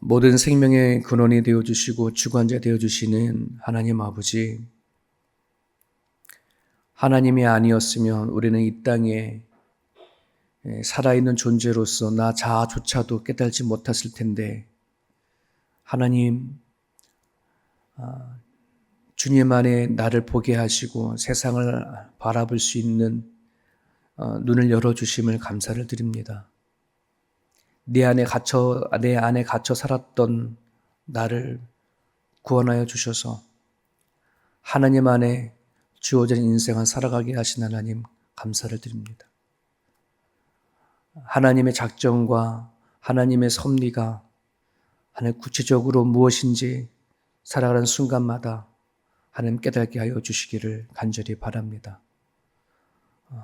모든 생명의 근원이 되어주시고 주관자 되어주시는 하나님 아버지, 하나님이 아니었으면 우리는 이 땅에 살아있는 존재로서 나 자아조차도 깨달지 못했을 텐데, 하나님, 주님 안에 나를 보게 하시고 세상을 바라볼 수 있는 눈을 열어주심을 감사를 드립니다. 내 안에 갇혀 살았던 나를 구원하여 주셔서 하나님 안에 주어진 인생을 살아가게 하신 하나님 감사를 드립니다. 하나님의 작정과 하나님의 섭리가 하나님 구체적으로 무엇인지 살아가는 순간마다 하나님 깨닫게 하여 주시기를 간절히 바랍니다.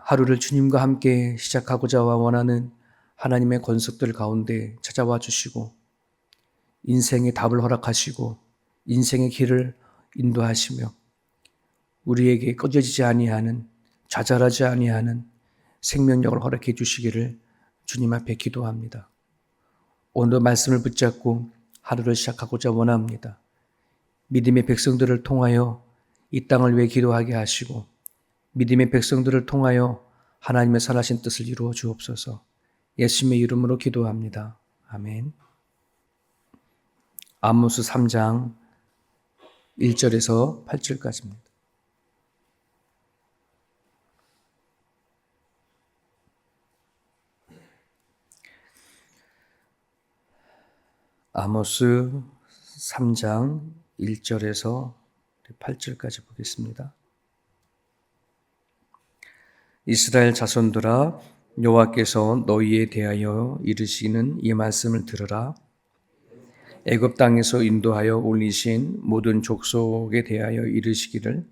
하루를 주님과 함께 시작하고자 원하는 하나님의 권속들 가운데 찾아와 주시고 인생의 답을 허락하시고 인생의 길을 인도하시며 우리에게 꺼져지지 아니하는, 좌절하지 아니하는 생명력을 허락해 주시기를 주님 앞에 기도합니다. 오늘도 말씀을 붙잡고 하루를 시작하고자 원합니다. 믿음의 백성들을 통하여 이 땅을 위해 기도하게 하시고 믿음의 백성들을 통하여 하나님의 선하신 뜻을 이루어 주옵소서. 예수님의 이름으로 기도합니다. 아멘. 아모스 3장 1절에서 8절까지입니다. 아모스 3장 1절에서 8절까지 보겠습니다. 이스라엘 자손들아, 여호와께서 너희에 대하여 이르시는 이 말씀을 들으라. 애굽 땅에서 인도하여 올리신 모든 족속에 대하여 이르시기를,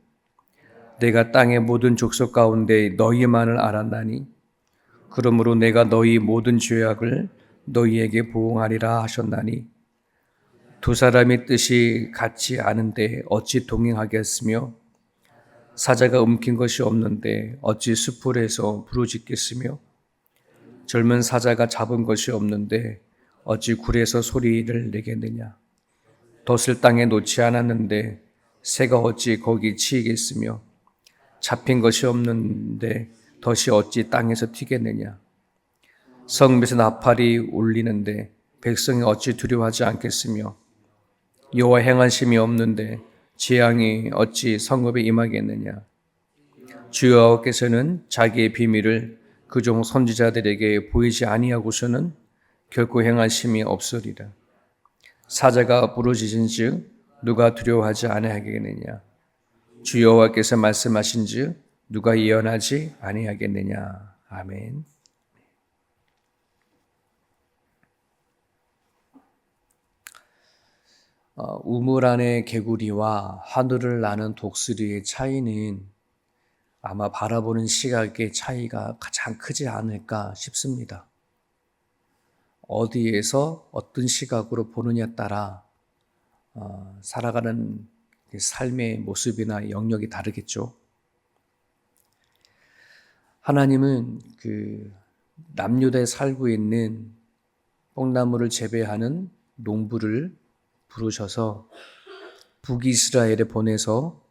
내가 땅의 모든 족속 가운데 너희만을 알았나니 그러므로 내가 너희 모든 죄악을 너희에게 보응하리라 하셨나니, 두 사람의 뜻이 같지 않은데 어찌 동행하겠으며 사자가 움킨 것이 없는데 어찌 수풀에서 부르짖겠으며 젊은 사자가 잡은 것이 없는데 어찌 굴에서 소리를 내겠느냐. 덫을 땅에 놓지 않았는데 새가 어찌 거기 치이겠으며 잡힌 것이 없는데 덫이 어찌 땅에서 튀겠느냐. 성읍에서 나팔이 울리는데 백성이 어찌 두려워하지 않겠으며 여호와 행하심이 없는데 재앙이 어찌 성읍에 임하겠느냐. 주 여호와께서는 자기의 비밀을 그종 선지자들에게 보이지 아니하고서는 결코 행하심이 없으리라. 사자가 부르짖은즉 누가 두려워하지 아니하겠느냐. 주 여호와께서 말씀하신즉 누가 예언하지 아니하겠느냐. 아멘. 우물 안의 개구리와 하늘을 나는 독수리의 차이는 아마 바라보는 시각의 차이가 가장 크지 않을까 싶습니다. 어디에서 어떤 시각으로 보느냐에 따라 살아가는 삶의 모습이나 영역이 다르겠죠. 하나님은 남유다에 살고 있는 뽕나무를 재배하는 농부를 부르셔서 북이스라엘에 보내서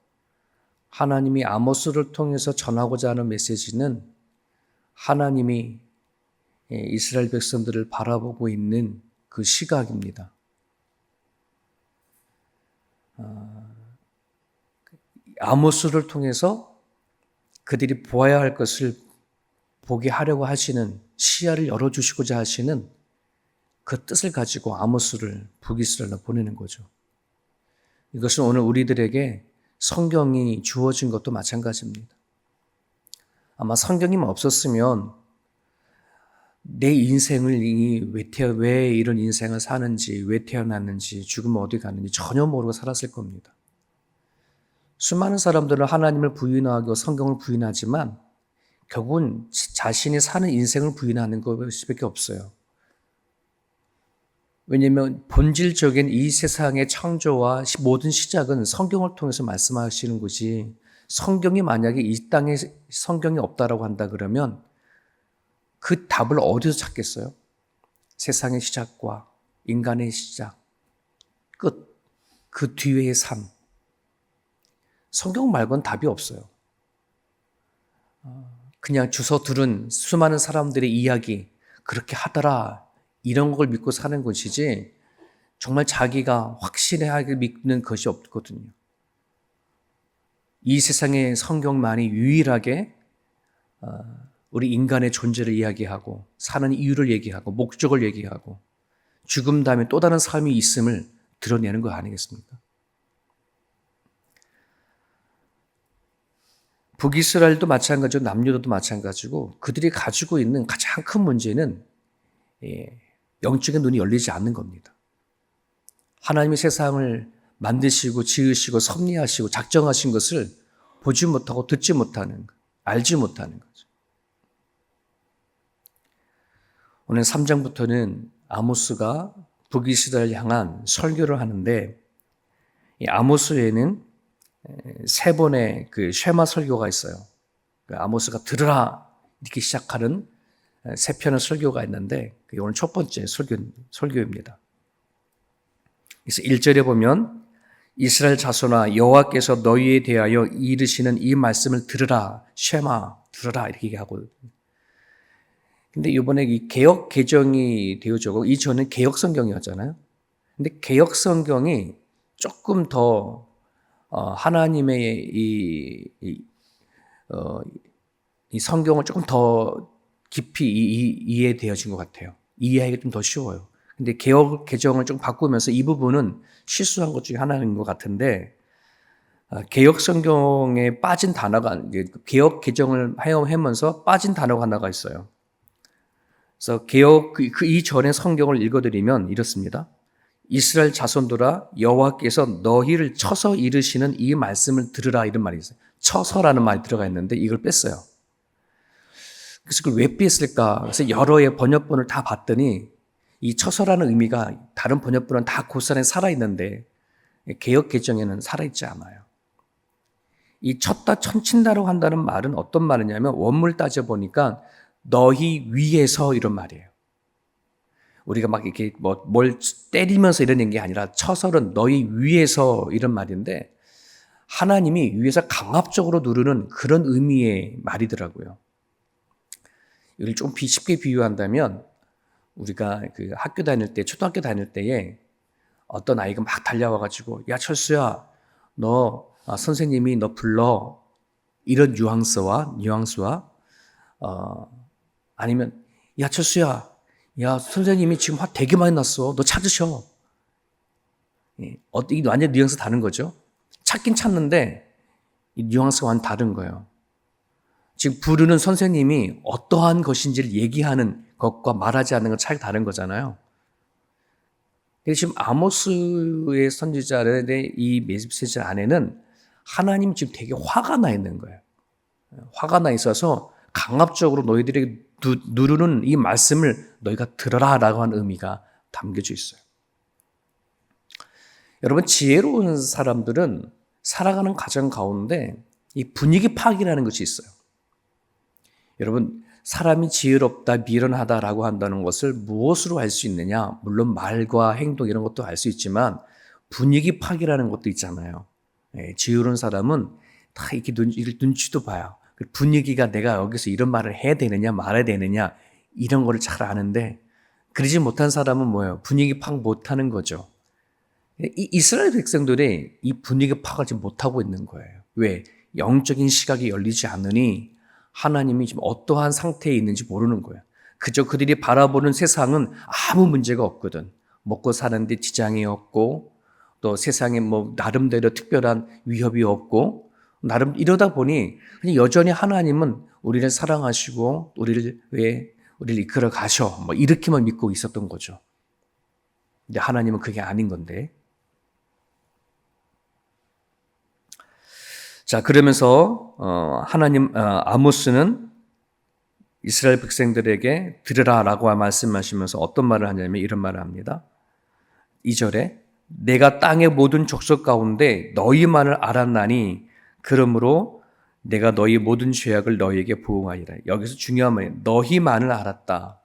하나님이 아모스를 통해서 전하고자 하는 메시지는 하나님이 이스라엘 백성들을 바라보고 있는 그 시각입니다. 아모스를 통해서 그들이 보아야 할 것을 보게 하려고 하시는, 시야를 열어주시고자 하시는 그 뜻을 가지고 아모스를 북이스라엘로 보내는 거죠. 이것은 오늘 우리들에게 성경이 주어진 것도 마찬가지입니다. 아마 성경이 없었으면 내 인생을 왜 이런 인생을 사는지, 왜 태어났는지, 죽으면 어디 가는지 전혀 모르고 살았을 겁니다. 수많은 사람들은 하나님을 부인하고 성경을 부인하지만 결국은 자신이 사는 인생을 부인하는 것밖에 없어요. 왜냐하면 본질적인 이 세상의 창조와 모든 시작은 성경을 통해서 말씀하시는 것이, 성경이 만약에 이 땅에 성경이 없다라고 한다 그러면 그 답을 어디서 찾겠어요? 세상의 시작과 인간의 시작, 끝, 그 뒤의 삶. 성경 말고는 답이 없어요. 그냥 주워 들은 수많은 사람들의 이야기, 그렇게 하더라, 이런 걸 믿고 사는 것이지 정말 자기가 확실하게 믿는 것이 없거든요. 이 세상에 성경만이 유일하게 우리 인간의 존재를 이야기하고 사는 이유를 얘기하고 목적을 얘기하고 죽음 다음에 또 다른 삶이 있음을 드러내는 거 아니겠습니까? 북이스라엘도 마찬가지고 남유다도 마찬가지고 그들이 가지고 있는 가장 큰 문제는 영적인 눈이 열리지 않는 겁니다. 하나님이 세상을 만드시고 지으시고 섭리하시고 작정하신 것을 보지 못하고 듣지 못하는 것, 알지 못하는 거죠. 오늘 3장부터는 아모스가 북이스라엘을 향한 설교를 하는데 이 아모스에는 세 번의 그 쉐마 설교가 있어요. 아모스가 들으라 이렇게 시작하는 세 편의 설교가 있는데 그게 오늘 첫 번째 설교입니다. 그래서 1절에 보면 이스라엘 자손아 여호와께서 너희에 대하여 이르시는 이 말씀을 들으라 쉐마 들으라 이렇게 얘기하고 근데 이번에 이 개역 개정이 되어지고 이전은 개역 성경이었잖아요. 근데 개역 성경이 조금 더 하나님의 이 성경을 조금 더 깊이 이해되어진 것 같아요. 이해하기가 좀 더 쉬워요. 근데 개역 개정을 좀 바꾸면서 이 부분은 실수한 것 중에 하나인 것 같은데 개역 성경에 빠진 단어가 개역 개정을 하면서 빠진 단어가 하나가 있어요. 그래서 개역 그 이전의 성경을 읽어드리면 이렇습니다. 이스라엘 자손들아 여호와께서 너희를 쳐서 이르시는 이 말씀을 들으라 이런 말이 있어요. 쳐서라는 말이 들어가 있는데 이걸 뺐어요. 그래서 그걸 왜 뺐을까? 그래서 여러의 번역본을 다 봤더니 이 쳐서라는 의미가 다른 번역본은 다 곧살에 살아있는데 개역 개정에는 살아있지 않아요. 이 쳤다 천친다라고 한다는 말은 어떤 말이냐면 원문을 따져보니까 너희 위에서 이런 말이에요. 우리가 막 이렇게 뭘 때리면서 이러는 게 아니라 쳐서는 너희 위에서 이런 말인데 하나님이 위에서 강압적으로 누르는 그런 의미의 말이더라고요. 이걸 좀 쉽게 비유한다면 우리가 그 학교 다닐 때, 초등학교 다닐 때에 어떤 아이가 막 달려와가지고 야 철수야 너 선생님이 너 불러 이런 뉘앙스와 아니면 야 철수야 야 선생님이 지금 화 되게 많이 났어 너 찾으셔. 이게 완전 뉘앙스 다른 거죠. 찾긴 찾는데 이 뉘앙스가 완전 다른 거예요. 지금 부르는 선생님이 어떠한 것인지를 얘기하는 것과 말하지 않는 건 차이가 다른 거잖아요. 지금 아모스의 선지자의 이 메시지 안에는 하나님 지금 되게 화가 나 있는 거예요. 화가 나 있어서 강압적으로 너희들에게 누르는 이 말씀을 너희가 들어라 라고 하는 의미가 담겨져 있어요. 여러분 지혜로운 사람들은 살아가는 과정 가운데 이 분위기 파악이라는 것이 있어요. 여러분 사람이 지혜롭다 미련하다라고 한다는 것을 무엇으로 알 수 있느냐? 물론 말과 행동 이런 것도 알 수 있지만 분위기 파악이라는 것도 있잖아요. 지혜로운 사람은 다 이렇게 눈치도 봐요. 분위기가 내가 여기서 이런 말을 해야 되느냐 말아야 되느냐 이런 거를 잘 아는데 그러지 못한 사람은 뭐예요? 분위기 파악 못하는 거죠. 이 이스라엘 백성들이 이 분위기 파악을 지금 못하고 있는 거예요. 왜? 영적인 시각이 열리지 않으니 하나님이 지금 어떠한 상태에 있는지 모르는 거예요. 그저 그들이 바라보는 세상은 아무 문제가 없거든. 먹고 사는데 지장이 없고 또 세상에 뭐 나름대로 특별한 위협이 없고 나름 이러다 보니 그냥 여전히 하나님은 우리를 사랑하시고 우리를 이끌어 가셔 뭐 이렇게만 믿고 있었던 거죠. 근데 하나님은 그게 아닌 건데. 자 그러면서 아모스는 이스라엘 백성들에게 들으라라고 말씀하시면서 어떤 말을 하냐면 이런 말을 합니다. 2절에 내가 땅의 모든 족속 가운데 너희만을 알았나니 그러므로 내가 너희 모든 죄악을 너희에게 보응하리라. 여기서 중요한 말이에요. 너희만을 알았다.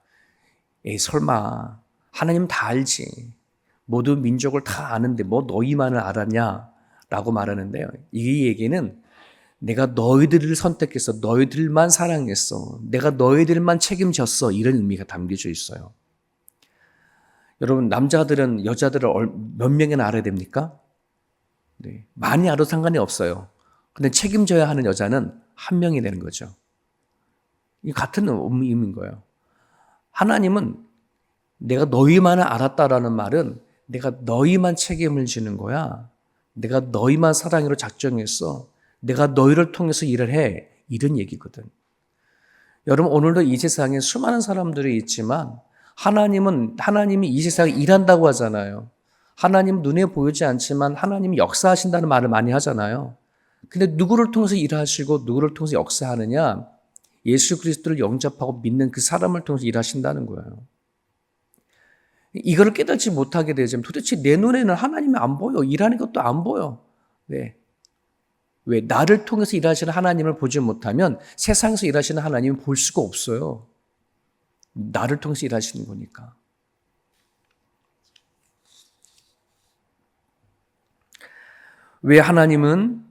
설마 하나님 다 알지. 모든 민족을 다 아는데 뭐 너희만을 알았냐? 라고 말하는데요. 이 얘기는 내가 너희들을 선택했어. 너희들만 사랑했어. 내가 너희들만 책임졌어. 이런 의미가 담겨져 있어요. 여러분, 남자들은 여자들을 몇 명이나 알아야 됩니까? 네. 많이 알아도 상관이 없어요. 근데 책임져야 하는 여자는 한 명이 되는 거죠. 이 같은 의미인 거예요. 하나님은 내가 너희만을 알았다라는 말은 내가 너희만 책임을 지는 거야. 내가 너희만 사랑으로 작정했어. 내가 너희를 통해서 일을 해. 이런 얘기거든. 여러분, 오늘도 이 세상에 수많은 사람들이 있지만 하나님이 이 세상에 일한다고 하잖아요. 하나님 눈에 보이지 않지만 하나님이 역사하신다는 말을 많이 하잖아요. 근데 누구를 통해서 일하시고 누구를 통해서 역사하느냐? 예수 그리스도를 영접하고 믿는 그 사람을 통해서 일하신다는 거예요. 이거를 깨닫지 못하게 되면 도대체 내 눈에는 하나님이 안 보여. 일하는 것도 안 보여. 왜? 나를 통해서 일하시는 하나님을 보지 못하면 세상에서 일하시는 하나님을 볼 수가 없어요. 나를 통해서 일하시는 거니까. 왜 하나님은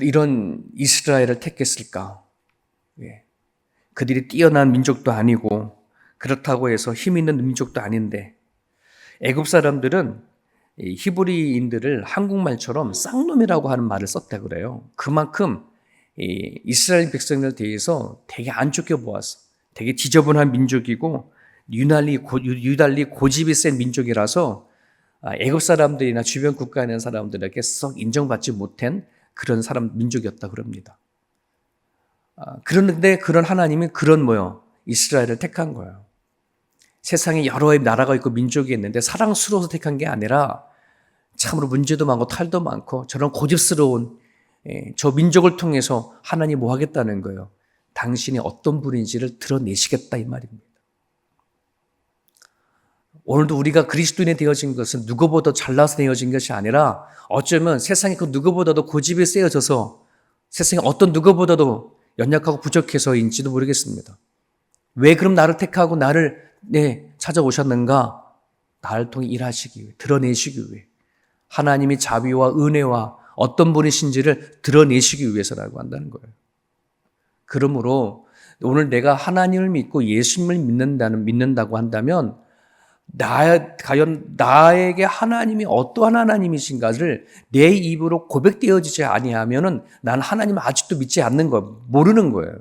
이런 이스라엘을 택했을까? 그들이 뛰어난 민족도 아니고 그렇다고 해서 힘 있는 민족도 아닌데 애굽 사람들은 히브리인들을 한국말처럼 쌍놈이라고 하는 말을 썼다 그래요. 그만큼 이스라엘 백성들에 대해서 되게 안 좋게 보았어. 되게 지저분한 민족이고 유달리 고집이 센 민족이라서 애굽 사람들이나 주변 국가에 있는 사람들에게 썩 인정받지 못한 그런 민족이었다 그럽니다. 그런데 그런 하나님이 이스라엘을 택한 거예요. 세상에 여러 나라가 있고 민족이 있는데 사랑스러워서 택한 게 아니라 참으로 문제도 많고 탈도 많고 저런 고집스러운 저 민족을 통해서 하나님이 뭐 하겠다는 거예요. 당신이 어떤 분인지를 드러내시겠다 이 말입니다. 오늘도 우리가 그리스도인이 되어진 것은 누구보다 잘나서 되어진 것이 아니라 어쩌면 세상에 그 누구보다도 고집이 세어져서 세상에 어떤 누구보다도 연약하고 부족해서인지도 모르겠습니다. 왜 그럼 나를 택하고 나를 찾아오셨는가? 나를 통해 일하시기 위해, 드러내시기 위해. 하나님의 자비와 은혜와 어떤 분이신지를 드러내시기 위해서라고 한다는 거예요. 그러므로 오늘 내가 하나님을 믿고 예수님을 믿는다고 한다면 과연 나에게 하나님이 어떠한 하나님이신가를 내 입으로 고백되어지지 아니하면은 난 하나님을 아직도 믿지 않는 거예요. 모르는 거예요.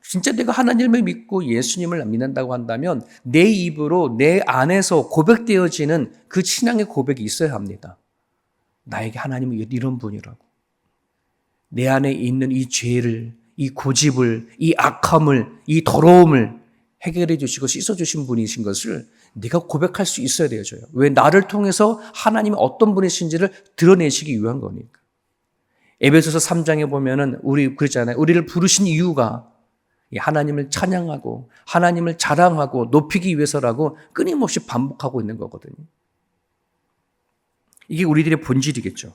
진짜 내가 하나님을 믿고 예수님을 믿는다고 한다면 내 입으로 내 안에서 고백되어지는 그 신앙의 고백이 있어야 합니다. 나에게 하나님은 이런 분이라고. 내 안에 있는 이 죄를, 이 고집을, 이 악함을, 이 더러움을 해결해 주시고 씻어 주신 분이신 것을 내가 고백할 수 있어야 되어져요. 왜? 나를 통해서 하나님이 어떤 분이신지를 드러내시기 위한 거니까. 에베소서 3장에 보면은 그랬잖아요. 우리를 부르신 이유가 하나님을 찬양하고 하나님을 자랑하고 높이기 위해서라고 끊임없이 반복하고 있는 거거든요. 이게 우리들의 본질이겠죠.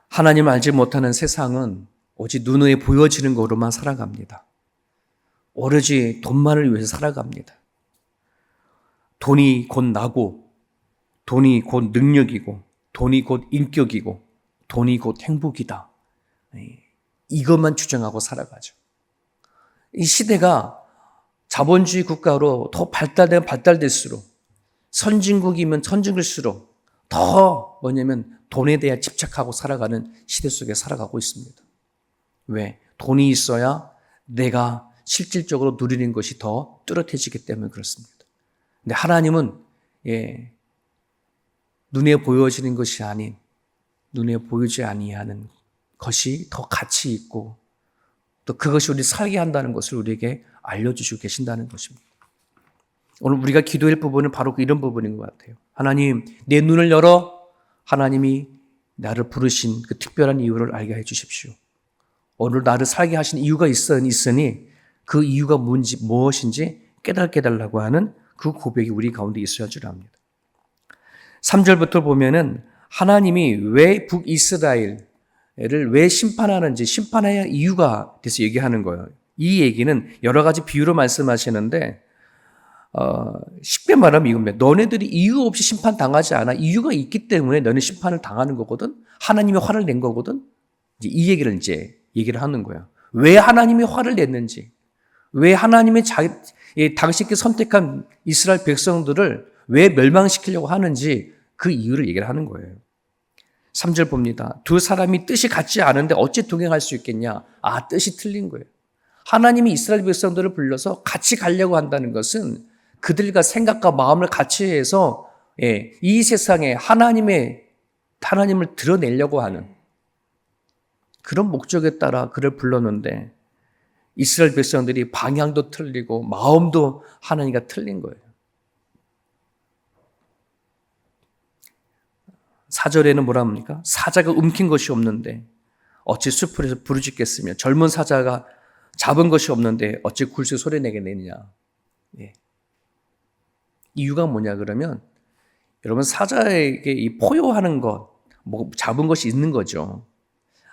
하나님을 알지 못하는 세상은 오직 눈에 보여지는 것으로만 살아갑니다. 오로지 돈만을 위해서 살아갑니다. 돈이 곧 나고, 돈이 곧 능력이고, 돈이 곧 인격이고, 돈이 곧 행복이다. 이것만 주장하고 살아가죠. 이 시대가 자본주의 국가로 더 발달될수록 선진국이면 선진국일수록 더 돈에 대해 집착하고 살아가는 시대 속에 살아가고 있습니다. 왜? 돈이 있어야 내가 실질적으로 누리는 것이 더 뚜렷해지기 때문에 그렇습니다. 근데 하나님은 눈에 보여지는 것이 아닌 눈에 보이지 아니하는 것이 더 가치 있고 또 그것이 우리 살게 한다는 것을 우리에게 알려주시고 계신다는 것입니다. 오늘 우리가 기도할 부분은 바로 이런 부분인 것 같아요. 하나님, 내 눈을 열어 하나님이 나를 부르신 그 특별한 이유를 알게 해주십시오. 오늘 나를 살게 하신 이유가 있으니 그 이유가 무엇인지 깨닫게 해달라고 하는 그 고백이 우리 가운데 있어야 할 줄 압니다. 3절부터 보면은 하나님이 왜 북이스라엘을 왜 심판하는지 심판해야 할 이유가 돼서 얘기하는 거예요. 이 얘기는 여러 가지 비유로 말씀하시는데 쉽게 말하면 이겁니다. 너네들이 이유 없이 심판당하지 않아. 이유가 있기 때문에 너네 심판을 당하는 거거든. 하나님이 화를 낸 거거든. 이제 이 얘기를 얘기를 하는 거야. 왜 하나님이 화를 냈는지, 왜 하나님이 당신께 선택한 이스라엘 백성들을 왜 멸망시키려고 하는지 그 이유를 얘기를 하는 거예요. 3절 봅니다. 두 사람이 뜻이 같지 않은데 어찌 동행할 수 있겠냐? 뜻이 틀린 거예요. 하나님이 이스라엘 백성들을 불러서 같이 가려고 한다는 것은 그들과 생각과 마음을 같이 해서 이 세상에 하나님을 드러내려고 하는 그런 목적에 따라 그를 불렀는데 이스라엘 백성들이 방향도 틀리고 마음도 하나님과 틀린 거예요. 4절에는 뭐라 합니까? 사자가 움킨 것이 없는데 어찌 숲에서 부르짖겠으며 젊은 사자가 잡은 것이 없는데 어찌 굴수 소리내겠느냐. 이유가 뭐냐 그러면 여러분 사자에게 이 포효하는 것, 잡은 것이 있는 거죠.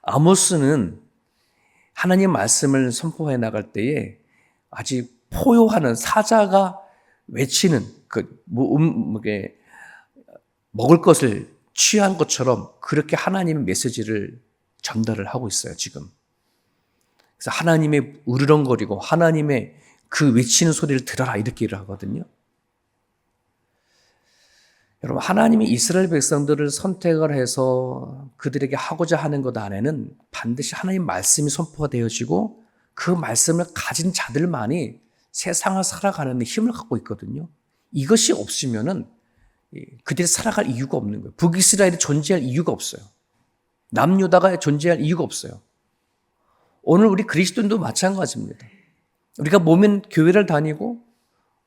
아모스는 하나님 말씀을 선포해 나갈 때에 아직 포효하는 사자가 외치는 먹을 것을 취한 것처럼 그렇게 하나님의 메시지를 전달을 하고 있어요, 지금. 그래서 하나님의 우르렁거리고 하나님의 그 외치는 소리를 들어라 이렇게 일을 하거든요. 여러분, 하나님이 이스라엘 백성들을 선택을 해서 그들에게 하고자 하는 것 안에는 반드시 하나님 말씀이 선포가 되어지고 그 말씀을 가진 자들만이 세상을 살아가는 데 힘을 갖고 있거든요. 이것이 없으면은 그들이 살아갈 이유가 없는 거예요. 북이스라엘이 존재할 이유가 없어요. 남유다가 존재할 이유가 없어요. 오늘 우리 그리스도인도 마찬가지입니다. 우리가 몸은 교회를 다니고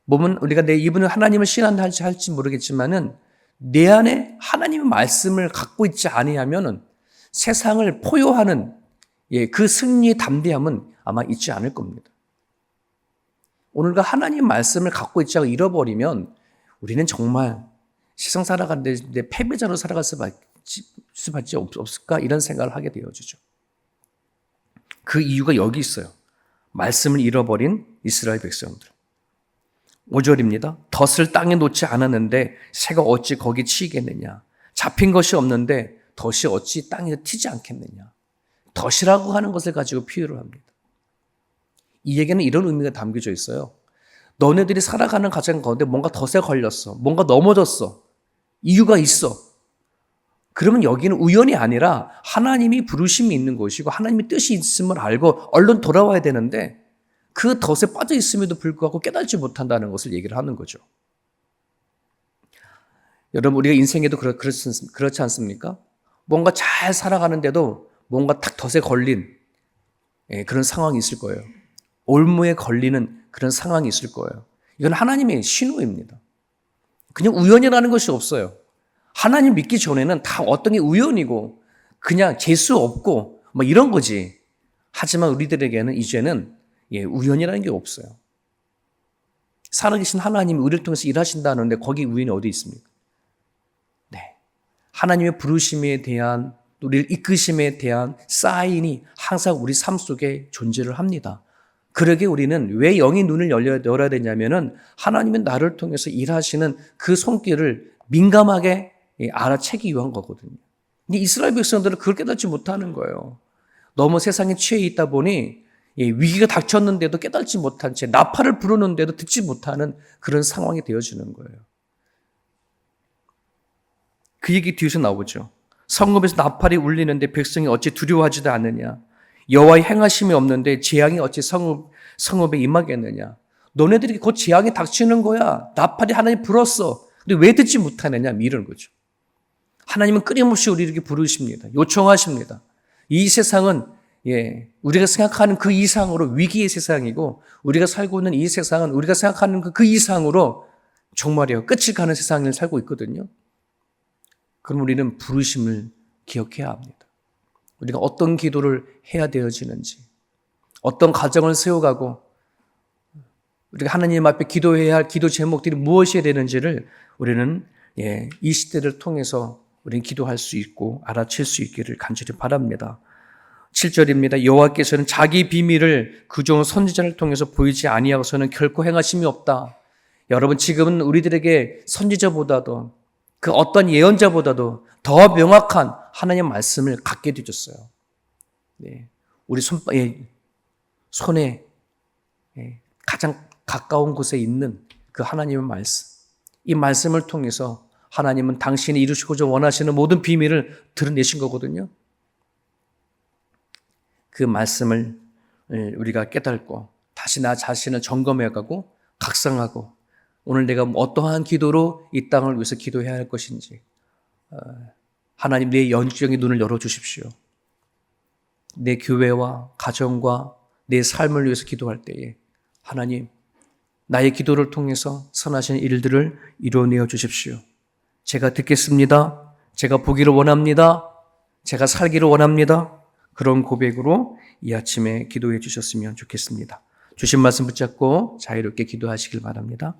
몸은 우리가 내 입은 하나님을 신한다 할지 모르겠지만은 내 안에 하나님의 말씀을 갖고 있지 아니하면은 세상을 포효하는 그 승리의 담대함은 아마 있지 않을 겁니다. 오늘과 하나님의 말씀을 갖고 있지 않고 잃어버리면 우리는 정말 세상 살아가는데 패배자로 살아갈 수밖에 없을까 이런 생각을 하게 되어지죠. 그 이유가 여기 있어요. 말씀을 잃어버린 이스라엘 백성들. 5절입니다. 덫을 땅에 놓지 않았는데 새가 어찌 거기 치이겠느냐. 잡힌 것이 없는데 덫이 어찌 땅에 튀지 않겠느냐. 덫이라고 하는 것을 가지고 비유를 합니다. 이 얘기는 이런 의미가 담겨져 있어요. 너네들이 살아가는 과정 가운데 뭔가 덫에 걸렸어. 뭔가 넘어졌어. 이유가 있어. 그러면 여기는 우연이 아니라 하나님이 부르심이 있는 것이고 하나님의 뜻이 있음을 알고 얼른 돌아와야 되는데 그 덫에 빠져 있음에도 불구하고 깨닫지 못한다는 것을 얘기를 하는 거죠. 여러분, 우리가 인생에도 그렇지 않습니까? 뭔가 잘 살아가는데도 뭔가 탁 덫에 걸린 그런 상황이 있을 거예요. 올무에 걸리는 그런 상황이 있을 거예요. 이건 하나님의 신호입니다. 그냥 우연이라는 것이 없어요. 하나님 믿기 전에는 다 어떤 게 우연이고 그냥 재수 없고 뭐 이런 거지. 하지만 우리들에게는 이제는 우연이라는 게 없어요. 살아계신 하나님이 우리를 통해서 일하신다는데 거기 우연이 어디 있습니까? 네, 하나님의 부르심에 대한 우리를 이끄심에 대한 사인이 항상 우리 삶 속에 존재를 합니다. 그러게 우리는 왜 영의 눈을 열어야 되냐면은 하나님은 나를 통해서 일하시는 그 손길을 민감하게 알아채기 위한 거거든요. 근데 이스라엘 백성들은 그걸 깨닫지 못하는 거예요. 너무 세상에 취해 있다 보니 위기가 닥쳤는데도 깨닫지 못한 채 나팔을 부르는데도 듣지 못하는 그런 상황이 되어지는 거예요. 그 얘기 뒤에서 나오죠. 성읍에서 나팔이 울리는데 백성이 어찌 두려워하지도 않느냐. 여호와의 행하심이 없는데 재앙이 어찌 성읍에 임하겠느냐. 너네들이 곧 재앙이 닥치는 거야. 나팔이 하나님 불었어. 근데 왜 듣지 못하느냐 이런 거죠. 하나님은 끊임없이 우리에게 부르십니다. 요청하십니다. 이 세상은 우리가 생각하는 그 이상으로 위기의 세상이고 우리가 살고 있는 이 세상은 우리가 생각하는 그 이상으로 정말이요 끝을 가는 세상을 살고 있거든요. 그럼 우리는 부르심을 기억해야 합니다. 우리가 어떤 기도를 해야 되어지는지 어떤 가정을 세워가고 우리가 하나님 앞에 기도해야 할 기도 제목들이 무엇이 되는지를 우리는 이 시대를 통해서 우리는 기도할 수 있고 알아챌 수 있기를 간절히 바랍니다. 7절입니다. 여호와께서는 자기 비밀을 그 종 선지자를 통해서 보이지 아니하고서는 결코 행하심이 없다. 여러분, 지금은 우리들에게 선지자보다도 그 어떤 예언자보다도 더 명확한 하나님의 말씀을 갖게 되셨어요. 네. 우리 손에 가장 가까운 곳에 있는 그 하나님의 말씀. 이 말씀을 통해서 하나님은 당신이 이루시고자 원하시는 모든 비밀을 드러내신 거거든요. 그 말씀을 우리가 깨닫고 다시 나 자신을 점검해가고 각성하고 오늘 내가 어떠한 기도로 이 땅을 위해서 기도해야 할 것인지 하나님 내 영적인 눈을 열어주십시오. 내 교회와 가정과 내 삶을 위해서 기도할 때에 하나님 나의 기도를 통해서 선하신 일들을 이루어내어 주십시오. 제가 듣겠습니다. 제가 보기를 원합니다. 제가 살기를 원합니다. 그런 고백으로 이 아침에 기도해 주셨으면 좋겠습니다. 주신 말씀 붙잡고 자유롭게 기도하시길 바랍니다.